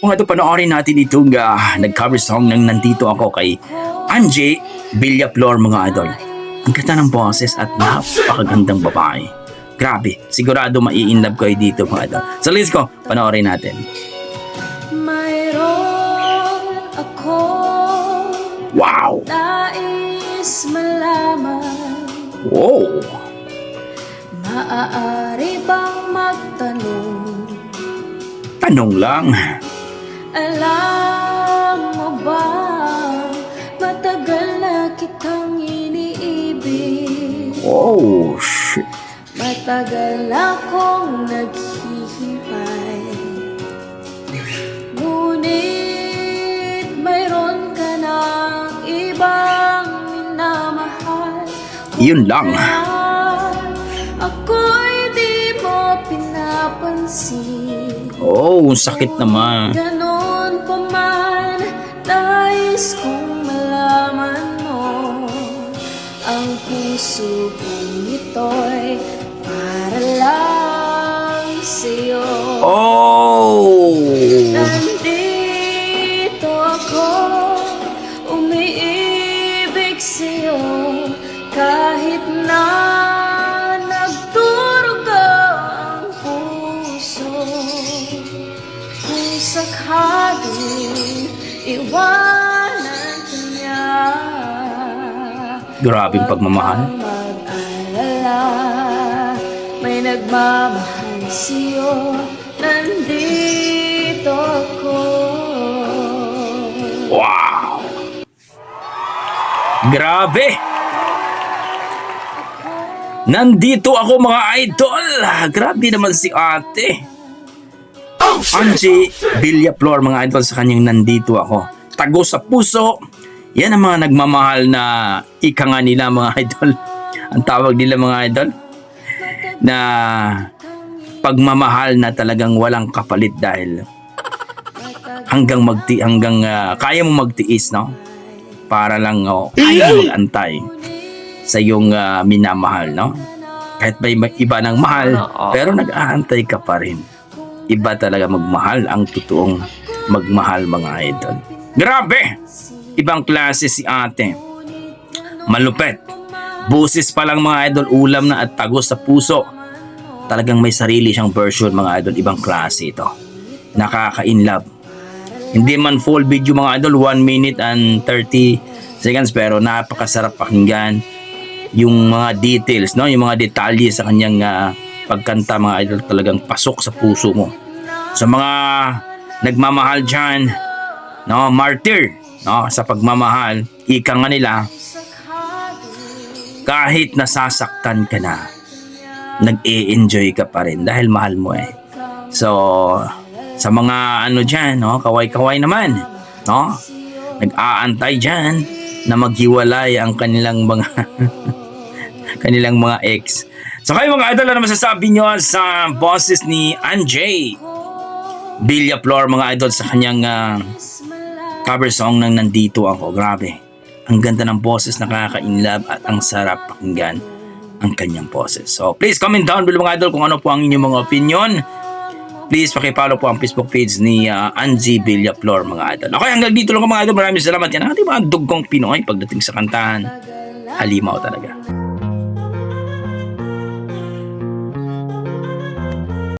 Mga ito, panoorin natin itong nag-cover song ng Nandito Ako kay Angie Villaflor, mga idol. Ang ganda ng boses at napakagandang babae. Grabe, sigurado mai-inlove kayo dito, mga idol. So let's go, panoorin natin. Mayroon ako Wow! nais malaman. Wow! Maaari bang magtanong? Tanong lang. Alam mo ba, matagal na kitang iniibig. Oh, shit. Matagal akong naghihintay. Ngunit mayroon ka ng ibang minamahal. Yun lang. Ako'y di mo pinapansin. Oh, sakit naman. Ganon pa man, nais kong malaman mo. Ang puso kong ito'y para lang sa'yo. Oh! Nandito ako, umiibig sa'yo, kahit na nagdurog ang puso. Kung sakaling iwanan ka niya, Grabing pagmamahal. huwag kang mag-alala, may nagmamahal sa'yo, nandito ako. Wow! Grabe! Nandito ako, mga idol! Grabe naman si ate. Angie Villaflor, mga idol, sa kanyang Nandito Ako. Tago sa puso. Yan ang mga nagmamahal na ika nga nila, mga idol. Ang tawag nila, mga idol, na pagmamahal na talagang walang kapalit dahil hanggang kaya mo magtiis, no? Para lang kaya mag-antay sa iyong minamahal, no? Kahit may iba ng mahal, pero nag-aantay ka pa rin. Iba talaga magmahal, ang totoong magmahal, mga idol. Grabe! Ibang klase si ate. Malupet. Boses pa lang, mga idol, ulam na at tagos sa puso. Talagang may sarili siyang version, mga idol. Ibang klase ito. Nakaka-inlove. Hindi man full video, mga idol, 1 minute and 30 seconds, pero napakasarap pakinggan. Yung mga details, no? Yung mga detalye sa kanyang pagkanta, mga idol, talagang pasok sa puso mo. Sa mga nagmamahal dyan, no? Martyr, no? Sa pagmamahal, ika nga nila, kahit nasasaktan ka na, nag-e-enjoy ka pa rin dahil mahal mo eh. So, sa mga ano dyan, no? Kaway-kaway naman, no? Nag-aantay dyan na maghiwalay ang kanilang mga kanilang mga ex. So kayo, mga idol, ano masasabi nyo sa boses ni Angie Villaflor, mga idol, sa kanyang cover song ng Nandito Ako? Grabe. Ang ganda ng boses, nakaka-inlove at ang sarap pakinggan ang kanyang boses. So please comment down below, mga idol, kung ano po ang inyong mga opinion. Please pakipollow po ang Facebook page ni Angie Villaflor, mga idol. Okay, hanggang dito lang, mga idol. Maraming salamat. Yan ang ating mga dugong Pinoy pagdating sa kantahan. Halimaw talaga.